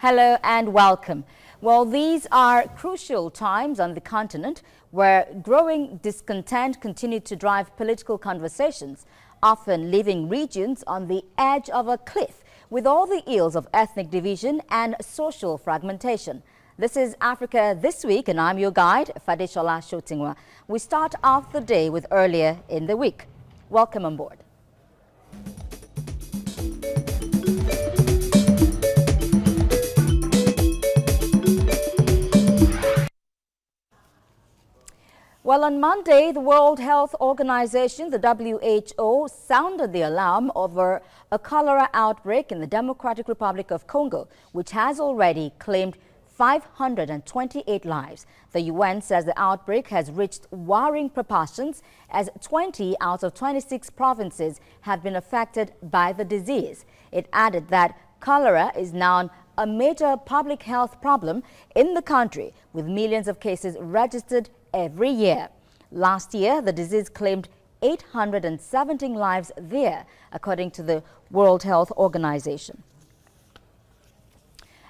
Hello and welcome. Well, these are crucial times on the continent where growing discontent continues to drive political conversations, often leaving regions on the edge of a cliff with all the ills of ethnic division and social fragmentation. This is Africa This Week, and I'm your guide, Fadeshola Shotingwa. We start off the day with earlier in the week. Welcome on board. Well, on Monday, the World Health Organization, the WHO, sounded the alarm over a cholera outbreak in the Democratic Republic of Congo, which has already claimed 528 lives. The UN says the outbreak has reached worrying proportions as 20 out of 26 provinces have been affected by the disease. It added that cholera is now a major public health problem in the country, with millions of cases registered every year. Last year, the disease claimed 817 lives there, according to the World Health Organization.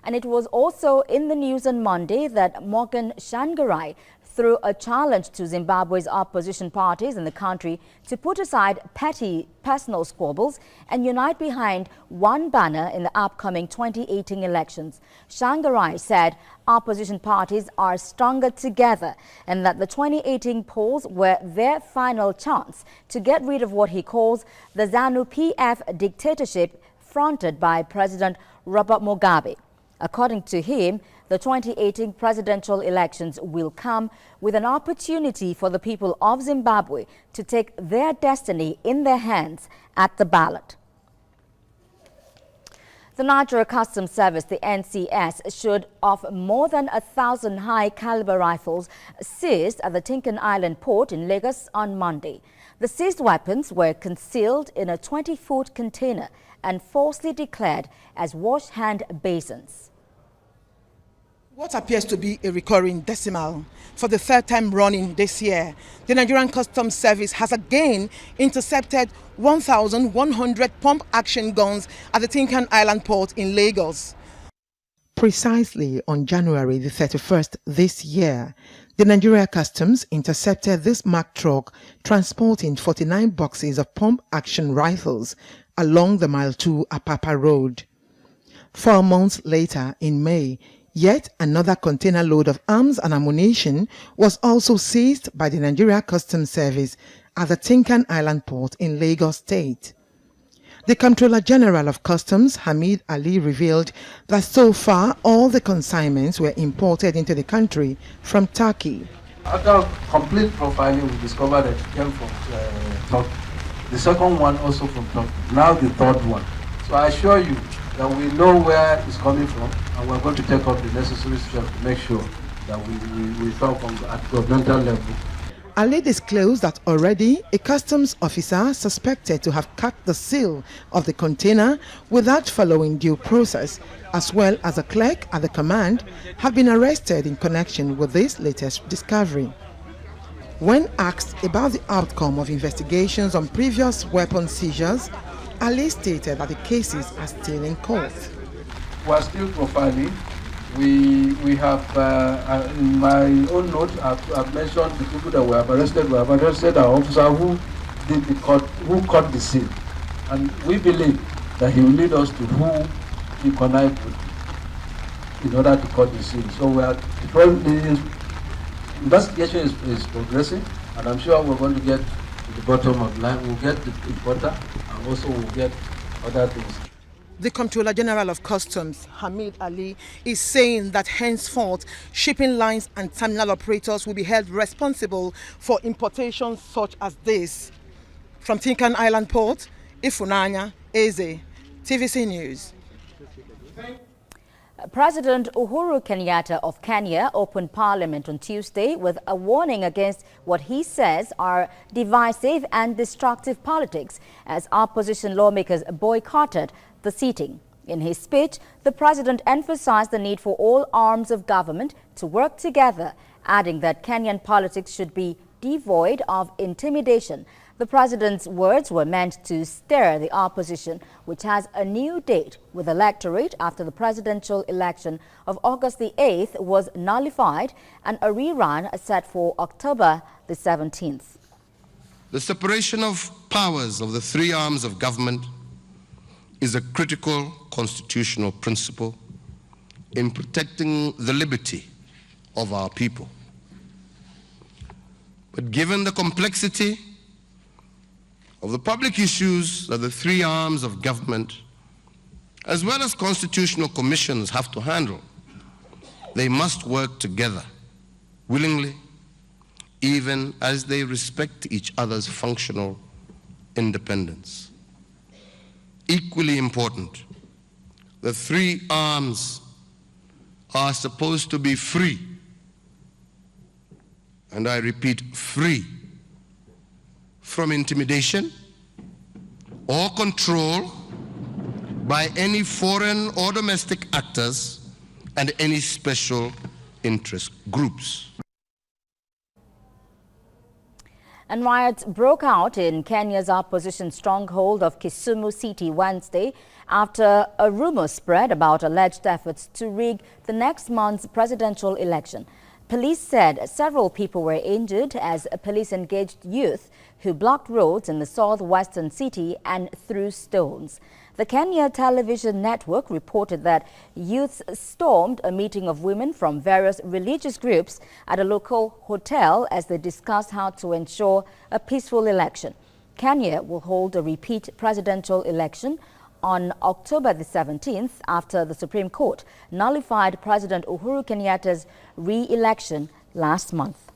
And it was also in the news on Monday that Morgan Tsvangirai threw a challenge to Zimbabwe's opposition parties in the country to put aside petty personal squabbles and unite behind one banner in the upcoming 2018 elections. Tsvangirai said opposition parties are stronger together and that the 2018 polls were their final chance to get rid of what he calls the ZANU-PF dictatorship fronted by President Robert Mugabe. According to him, the 2018 presidential elections will come with an opportunity for the people of Zimbabwe to take their destiny in their hands at the ballot. The Nigeria Customs Service, the NCS, should off more than 1,000 high-caliber rifles seized at the Tinkan Island port in Lagos on Monday. The seized weapons were concealed in a 20-foot container and falsely declared as wash-hand basins. What appears to be a recurring decimal for the third time running this year, the Nigerian Customs Service has again intercepted 1,100 pump-action guns at the Tinkan Island port in Lagos. Precisely on January the 31st this year, the Nigeria Customs intercepted this Mack truck transporting 49 boxes of pump-action rifles along the Mile 2 Apapa Road. 4 months later, in May, yet another container load of arms and ammunition was also seized by the Nigeria Customs Service at the Tinkan Island port in Lagos State. The Comptroller General of Customs, Hamid Ali, revealed that so far all the consignments were imported into the country from Turkey. After complete profiling, we discovered that it came from Turkey. The second one also from Turkey. Now the third one. So I assure you that we know where it's coming from, and we're going to take up the necessary steps to make sure that we talk at governmental level. Ali disclosed that already a customs officer suspected to have cut the seal of the container without following due process, as well as a clerk at the command, have been arrested in connection with this latest discovery. When asked about the outcome of investigations on previous weapon seizures, Ali stated that the cases are still in court. We are still profiling. We have, in my own note, I've mentioned the people that we have arrested. We have arrested our officer who cut the seal. And we believe that he will lead us to who he connived with in order to cut the seal. So the investigation is progressing, and I'm sure we're going to get to the bottom of the line. We'll get the importer, and also we'll get other things. The Comptroller General of Customs, Hamid Ali, is saying that henceforth, shipping lines and terminal operators will be held responsible for importations such as this. From Tinkan Island Port, Ifunanya Eze, TVC News. President Uhuru Kenyatta of Kenya opened Parliament on Tuesday with a warning against what he says are divisive and destructive politics as opposition lawmakers boycotted the sitting. In his speech, the president emphasized the need for all arms of government to work together, adding that Kenyan politics should be devoid of intimidation. The president's words were meant to stir the opposition, which has a new date with the electorate after the presidential election of August the 8th was nullified and a rerun set for October the 17th. The separation of powers of the three arms of government is a critical constitutional principle in protecting the liberty of our people. But given the complexity of the public issues that the three arms of government, as well as constitutional commissions, have to handle, they must work together willingly, even as they respect each other's functional independence. Equally important, the three arms are supposed to be free, and I repeat, free from intimidation or control by any foreign or domestic actors and any special interest groups. And riots broke out in Kenya's opposition stronghold of Kisumu City Wednesday after a rumor spread about alleged efforts to rig the next month's presidential election. Police said several people were injured as police engaged youth who blocked roads in the southwestern city and threw stones. The Kenya television network reported that youths stormed a meeting of women from various religious groups at a local hotel as they discussed how to ensure a peaceful election. Kenya will hold a repeat presidential election on October the 17th after the Supreme Court nullified President Uhuru Kenyatta's re-election last month.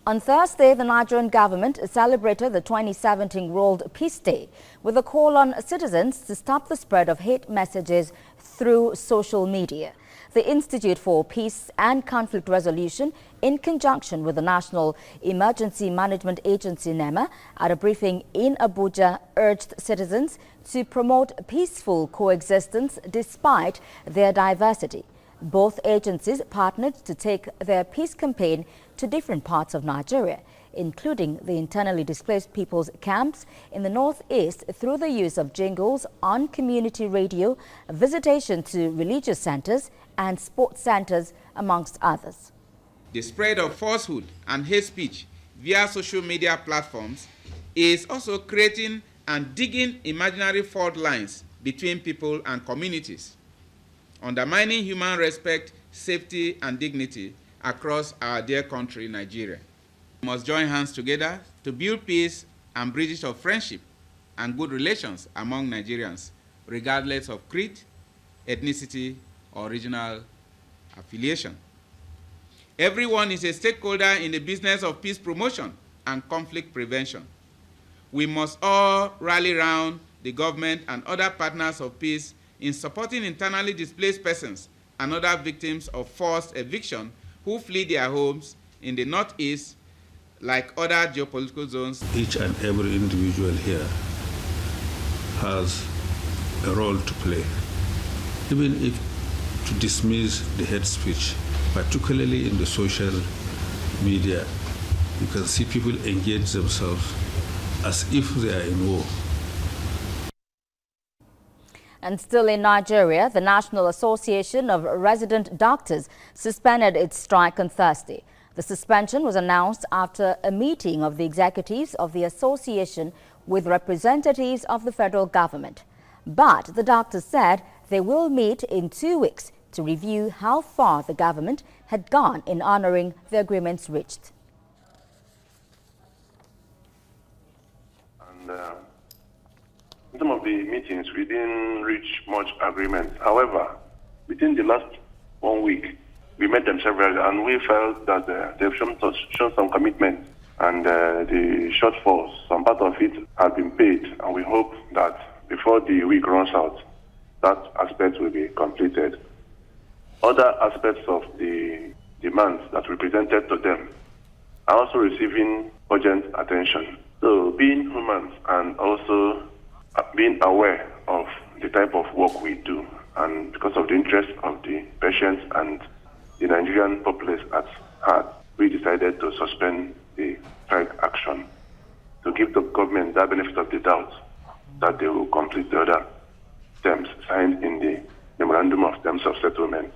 On Thursday, the Nigerian government celebrated the 2017 World Peace Day with a call on citizens to stop the spread of hate messages through social media. The Institute for Peace and Conflict Resolution, in conjunction with the National Emergency Management Agency (NEMA), at a briefing in Abuja, urged citizens to promote peaceful coexistence despite their diversity. Both agencies partnered to take their peace campaign to different parts of Nigeria, including the internally displaced people's camps in the northeast through the use of jingles on community radio, visitation to religious centers and sports centers, amongst others. The spread of falsehood and hate speech via social media platforms is also creating and digging imaginary fault lines between people and communities, undermining human respect, safety, and dignity across our dear country, Nigeria. We must join hands together to build peace and bridges of friendship and good relations among Nigerians, regardless of creed, ethnicity, or regional affiliation. Everyone is a stakeholder in the business of peace promotion and conflict prevention. We must all rally around the government and other partners of peace in supporting internally displaced persons and other victims of forced eviction who flee their homes in the northeast, like other geopolitical zones. Each and every individual here has a role to play, even if to dismiss the hate speech, particularly in the social media. You can see people engage themselves as if they are in war. And still in Nigeria, the National Association of Resident Doctors suspended its strike on Thursday. The suspension was announced after a meeting of the executives of the association with representatives of the federal government. But the doctors said they will meet in 2 weeks to review how far the government had gone in honoring the agreements reached. And in some of the meetings, we didn't reach much agreement. However, within the last 1 week, we met them several, and we felt that they've shown some commitment, and the shortfalls, some part of it has been paid, and we hope that before the week runs out, that aspect will be completed. Other aspects of the demands that we presented to them are also receiving urgent attention. So being human and also being aware of the type of work we do, and because of the interest of the patients and the Nigerian populace at heart, we decided to suspend the strike action to give the government that benefit of the doubt that they will complete the other terms signed in the Memorandum of Terms of Settlement.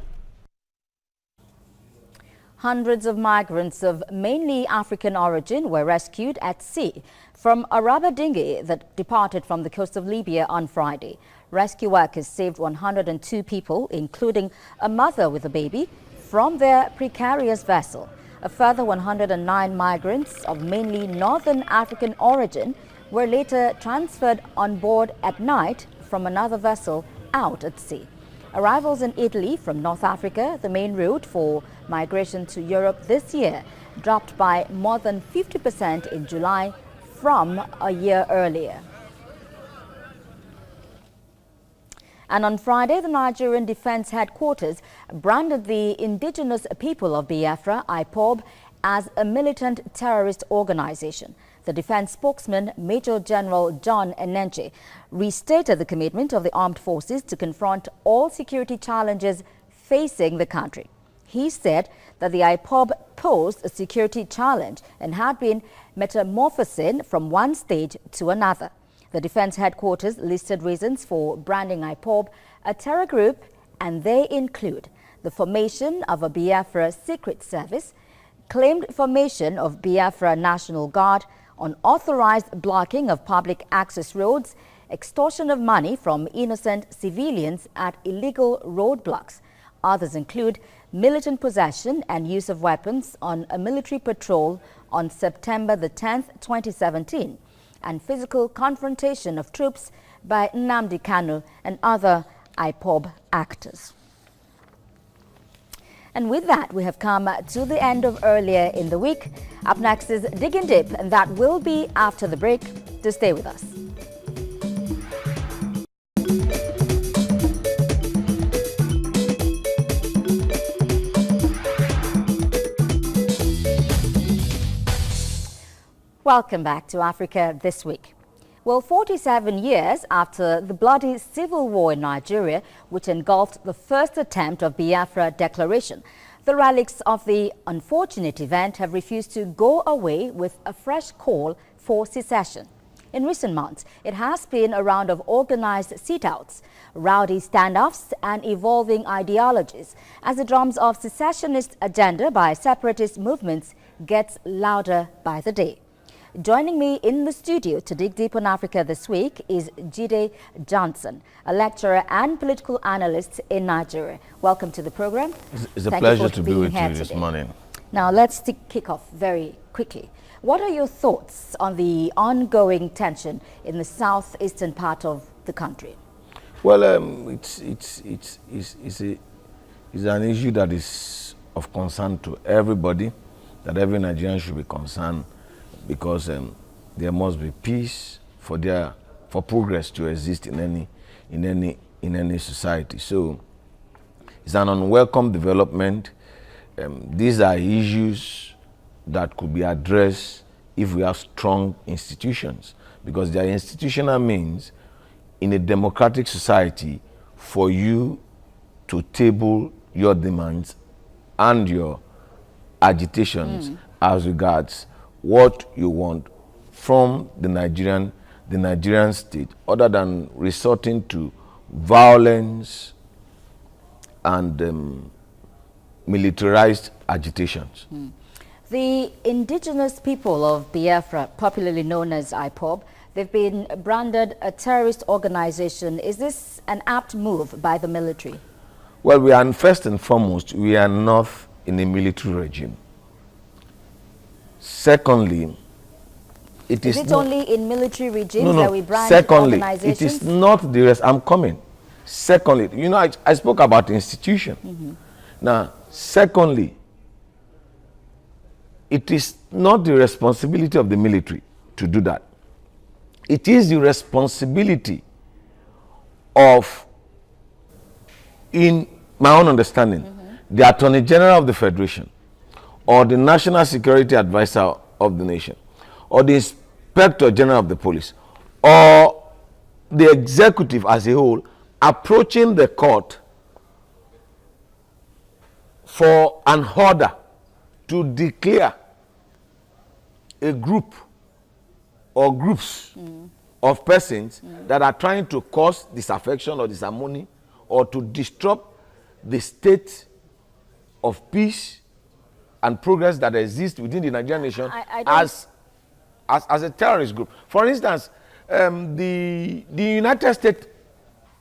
Hundreds of migrants of mainly African origin were rescued at sea from a rubber dinghy that departed from the coast of Libya on Friday. Rescue workers saved 102 people, including a mother with a baby, from their precarious vessel. A further 109 migrants of mainly Northern African origin were later transferred on board at night from another vessel out at sea. Arrivals in Italy from North Africa, the main route for migration to Europe this year, dropped by more than 50% in July from a year earlier. And on Friday, the Nigerian Defense Headquarters branded the indigenous people of Biafra, IPOB, as a militant terrorist organization. The defense spokesman, Major General John Enenche, restated the commitment of the armed forces to confront all security challenges facing the country. He said that the IPOB posed a security challenge and had been metamorphosing from one stage to another. The defense headquarters listed reasons for branding IPOB a terror group, and they include the formation of a Biafra secret service, claimed formation of Biafra National Guard, unauthorized blocking of public access roads, extortion of money from innocent civilians at illegal roadblocks. Others include militant possession and use of weapons on a military patrol on September the 10th, 2017, and physical confrontation of troops by Nnamdi Kanu and other IPOB actors. And with that, we have come to the end of Earlier in the Week. Up next is Digging Deep, and that will be after the break. To stay with us. Welcome back to Africa This Week. Well, 47 years after the bloody civil war in Nigeria, which engulfed the first attempt of Biafra declaration, the relics of the unfortunate event have refused to go away with a fresh call for secession. In recent months, it has been a round of organized sit-outs, rowdy standoffs and evolving ideologies as the drums of secessionist agenda by separatist movements gets louder by the day. Joining me in the studio to dig deep on Africa This Week is Jide Johnson, a lecturer and political analyst in Nigeria. Welcome to the program. It's a pleasure to be with you this morning. Now, let's kick off very quickly. What are your thoughts on the ongoing tension in the southeastern part of the country? Well, it's an issue that is of concern to everybody, that every Nigerian should be concerned, because there must be peace for progress to exist in any society. So it's an unwelcome development. These are issues that could be addressed if we have strong institutions, because there are institutional means in a democratic society for you to table your demands and your agitations as regards what you want from the Nigerian state, other than resorting to violence and militarized agitations. The indigenous people of Biafra, popularly known as IPOB, they've been branded a terrorist organization. Is this an apt move by the military? Well, first and foremost, we are not in a military regime. Secondly, is it only in military regimes that we brand organizations? It is not the rest. I'm coming. Secondly, you know, I spoke about institution. Now, secondly, it is not the responsibility of the military to do that. It is the responsibility of, in my own understanding, the Attorney General of the Federation, or the National Security Advisor of the nation, or the Inspector General of the Police, or the executive as a whole, approaching the court for an order to declare a group or groups of persons that are trying to cause disaffection or disharmony or to disrupt the state of peace and progress that exists within the Nigerian nation as a terrorist group. For instance, the United States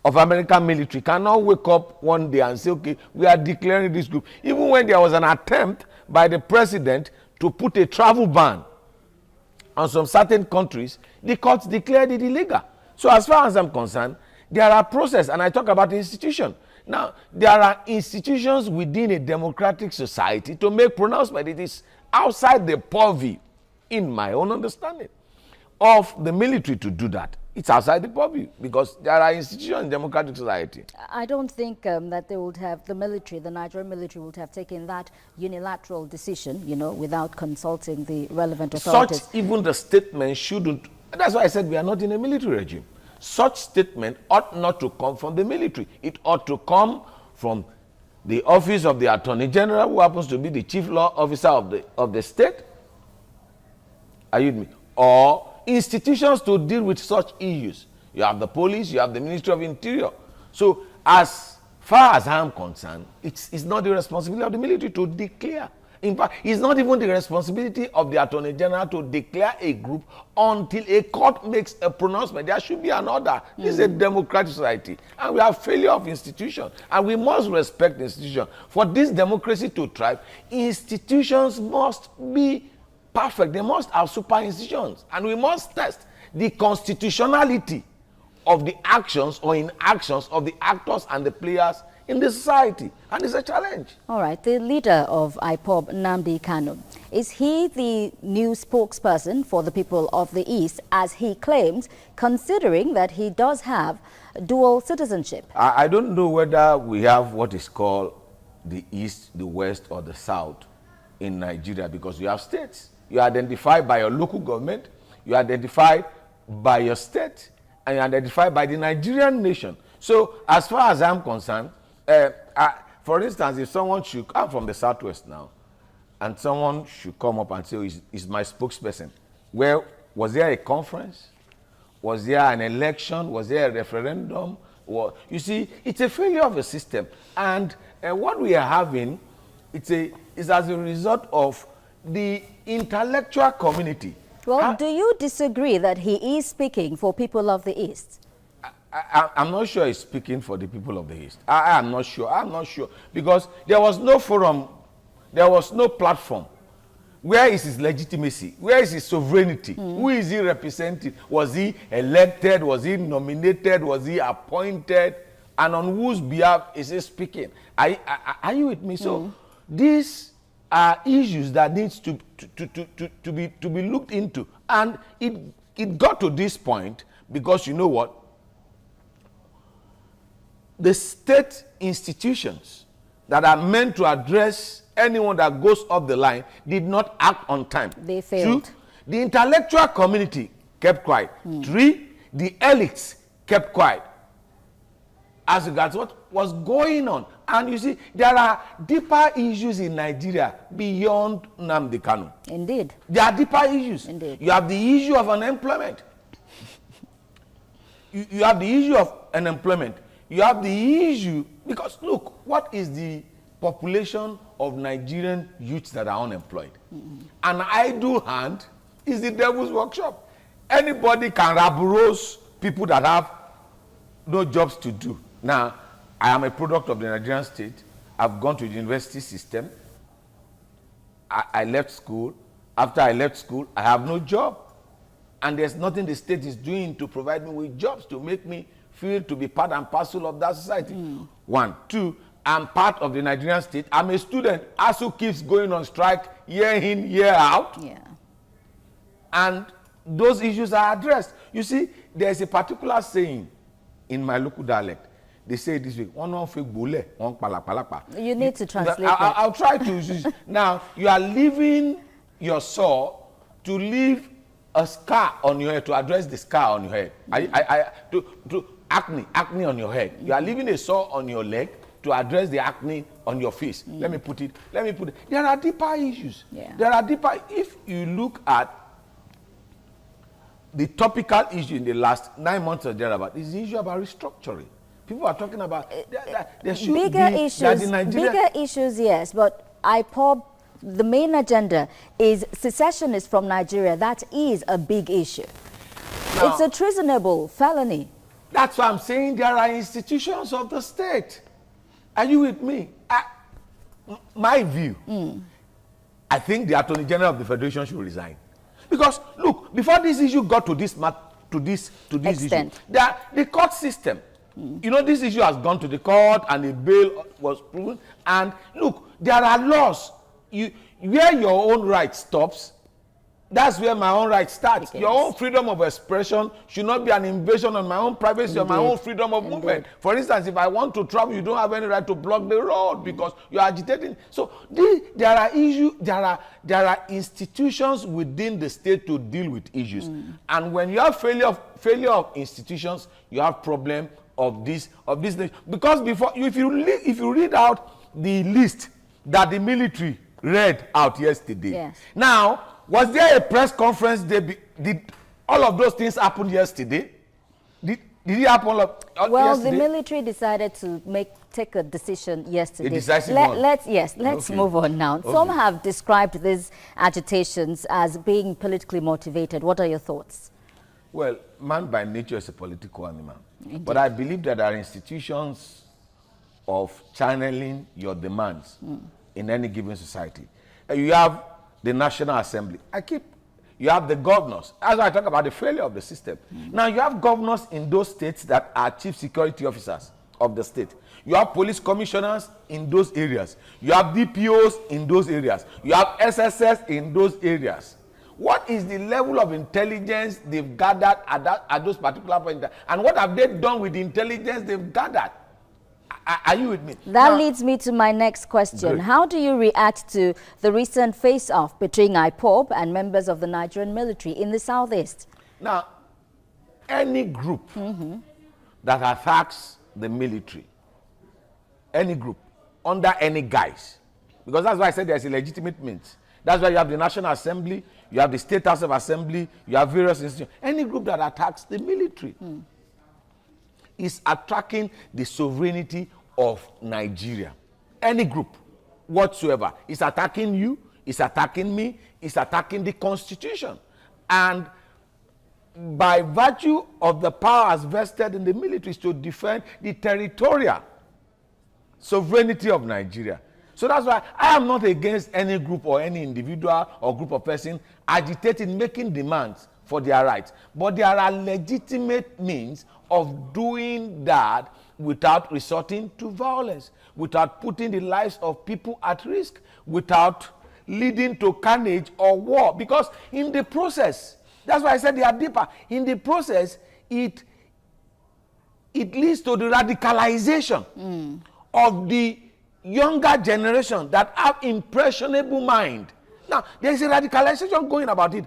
of American military cannot wake up one day and say, okay, we are declaring this group. Even when there was an attempt by the president to put a travel ban on some certain countries, the courts declared it illegal. So as far as I'm concerned, there are processes, and I talk about institutions. Now, there are institutions within a democratic society to make pronouncement. It is outside the purview, in my own understanding, of the military to do that. It's outside the purview because there are institutions in democratic society. I don't think that they would have, the Nigerian military would have taken that unilateral decision, you know, without consulting the relevant authorities. Such even the statement shouldn't, that's why I said we are not in a military regime. Such statement ought not to come from the military. It ought to come from the office of the Attorney General, who happens to be the chief law officer of the state. Are you with me? Or institutions to deal with such issues. You have the police, you have the Ministry of Interior. So as far as I'm concerned, it's not the responsibility of the military to declare. In fact, it's not even the responsibility of the Attorney General to declare a group until a court makes a pronouncement. There should be an order. This is a democratic society, and we have failure of institutions, and we must respect institutions. For this democracy to thrive, institutions must be perfect. They must have super institutions, and we must test the constitutionality of the actions or inactions of the actors and the players in the society, and it's a challenge. All right, the leader of IPOB, Nnamdi Kanu, is he the new spokesperson for the people of the East, as he claims, considering that he does have dual citizenship? I don't know whether we have what is called the East, the West, or the South in Nigeria, because you have states. You are identified by your local government, you are identified by your state, and you are identified by the Nigerian nation. So as far as I'm concerned, for instance, if someone should come from the Southwest now, and someone should come up and say, oh, he's my spokesperson, well, was there a conference? Was there an election? Was there a referendum? Well, you see, it's a failure of a system. And what we are having, is as a result of the intellectual community. Well, do you disagree that he is speaking for people of the East? I'm not sure he's speaking for the people of the East. I'm not sure. I'm not sure. Because there was no forum, there was no platform. Where is his legitimacy? Where is his sovereignty? Who is he representing? Was he elected? Was he nominated? Was he appointed? And on whose behalf is he speaking? Are you with me? So these are issues that needs to be looked into. And it got to this point because you know what? The state institutions that are meant to address anyone that goes off the line did not act on time. They failed. 2, the intellectual community kept quiet. 3, the elites kept quiet as regards what was going on. And you see, there are deeper issues in Nigeria beyond Nnamdi Kanu. Indeed. There are deeper issues. Indeed. You have the issue of unemployment. You have the issue of unemployment. You have the issue, because look, what is the population of Nigerian youths that are unemployed? An idle hand is the devil's workshop. Anybody can raborouse people that have no jobs to do. Now, I am a product of the Nigerian state. I've gone to the university system. I left school. After I left school, I have no job. And there's nothing the state is doing to provide me with jobs to make me feel to be part and parcel of that society. 1. 2, I'm part of the Nigerian state. I'm a student. ASU keeps going on strike year in, year out. Yeah. And those issues are addressed. You see, there's a particular saying in my local dialect. They say it this way, you need to translate I'll try to. Now, you are leaving your saw to leave a scar on your head, to address the scar on your head. To acne on your head. You are leaving a sore on your leg to address the acne on your face. Let me put it. There are deeper issues. Yeah. There are deeper. If you look at the topical issue in the last 9 months or thereabout is the issue about restructuring. People are talking about there should bigger be issues. Bigger issues, yes, but IPOB, the main agenda is secessionists from Nigeria. That is a big issue. Now, it's a treasonable felony. That's why I'm saying there are institutions of the state. Are you with me? My view, I think the Attorney General of the Federation should resign. Because look, before this issue got to this issue, the court system. You know, this issue has gone to the court and a bail was proven. And look, there are laws. Where your own right stops, that's where my own right starts. Your own freedom of expression should not be an invasion on my own privacy or my own freedom of movement. For instance, if I want to travel, you don't have any right to block the road because you're agitating. So there are issues, there are institutions within the state to deal with issues. And when you have failure of institutions, you have problem of this because before if you read out the list that the military read out yesterday. Yes. Now, was there a press conference? Did all of those things happen yesterday? Did it happen well, yesterday? the military decided to take a decision yesterday. A decisive one. Let's move on now. Okay. Some have described these agitations as being politically motivated. What are your thoughts? Well, man by nature is a political animal. Indeed. But I believe that there are institutions of channeling your demands in any given society. You have the National Assembly. You have the governors. As I talk about the failure of the system. Now, you have governors in those states that are chief security officers of the state. You have police commissioners in those areas. You have DPOs in those areas. You have SSS in those areas. What is the level of intelligence they've gathered at those particular points? And what have they done with the intelligence they've gathered? Are you with me? That leads me to my next question. Great. How do you react to the recent face-off between IPOB and members of the Nigerian military in the southeast? Now, any group that attacks the military, any group, under any guise, because that's why I said there's a legitimate means. That's why you have the National Assembly, you have the State House of Assembly, you have various institutions. Any group that attacks the military is attacking the sovereignty of Nigeria. Any group whatsoever is attacking you, is attacking me, is attacking the Constitution. And by virtue of the powers vested in the military is to defend the territorial sovereignty of Nigeria. So that's why I am not against any group or any individual or group of persons agitating, making demands for their rights. But there are legitimate means of doing that without resorting to violence, without putting the lives of people at risk, without leading to carnage or war. Because in the process, that's why I said they are deeper. In the process, it leads to the radicalization of the younger generation that have impressionable mind. Now, there is a radicalization going about it.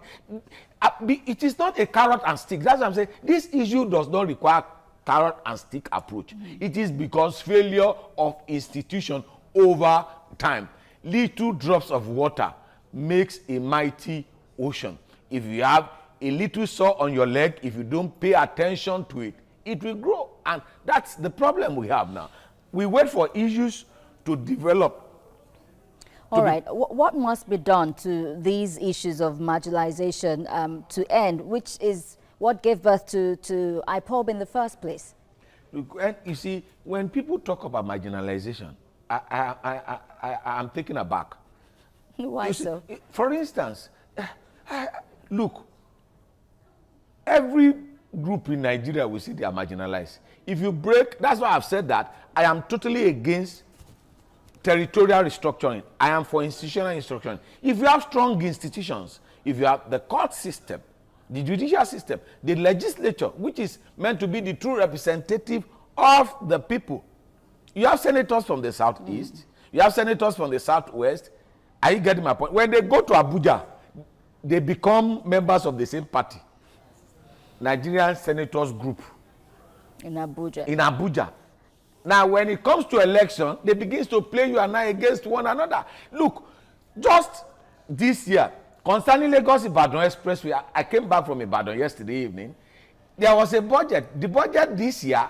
It is not a carrot and stick. That's what I'm saying. This issue does not require carrot and stick approach. It is because failure of institution over time. Little drops of water makes a mighty ocean. If you have a little sore on your leg, if you don't pay attention to it, it will grow. And that's the problem we have now. We wait for issues to develop. All right. What must be done to these issues of marginalization to end, which is what gave birth to IPOB in the first place? Look, and you see, when people talk about marginalization, I'm taken aback. Why so? For instance, look, every group in Nigeria we see they are marginalized. If you break, that's why I've said that I am totally against territorial restructuring. I am for institutional restructuring. If you have strong institutions, if you have the court system, the judicial system, the legislature, which is meant to be the true representative of the people. You have senators from the southeast, you have senators from the southwest. Are you getting my point? When they go to Abuja, they become members of the same party. Nigerian Senators Group. In Abuja. In Abuja. Now, when it comes to election, they begin to play you and I against one another. Look, just this year, Concerning Lagos-Ibadan Expressway, I came back from Ibadan yesterday evening. There was a budget. The budget this year,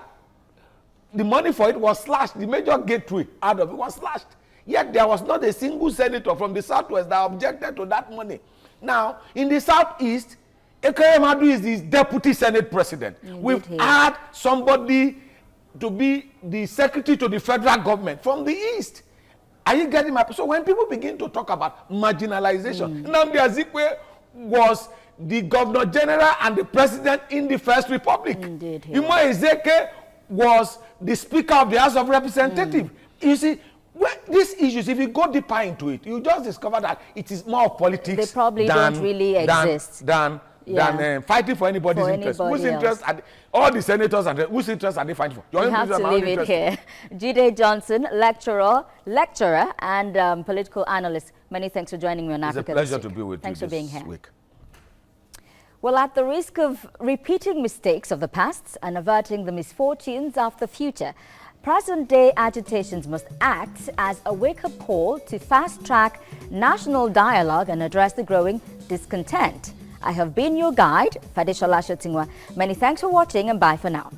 the money for it was slashed. The major gateway out of it was slashed. Yet there was not a single senator from the Southwest that objected to that money. Now, in the Southeast, Ekere is the deputy Senate president. We've had somebody to be the secretary to the federal government from the East. Are you getting my... So when people begin to talk about marginalization, Nnamdi Azikiwe was the governor general and the president in the First Republic. Indeed. Imo Ezeke was the speaker of the House of Representatives. You see, these issues, if you go deeper into it, you just discover that it is more of politics. They probably don't really exist. Than fighting for anybody's interest. Whose interest are all the senators and whose interest are they fighting for? You have to leave it here. Jide Johnson, lecturer and political analyst. Many thanks for joining me on Africa It's a pleasure This Week. to be with Thanks you for being this here. week. Well, at the risk of repeating mistakes of the past and averting the misfortunes of the future, present-day agitations must act as a wake-up call to fast-track national dialogue and address the growing discontent. I have been your guide, Fadishola Shotingwa. Many thanks for watching and bye for now.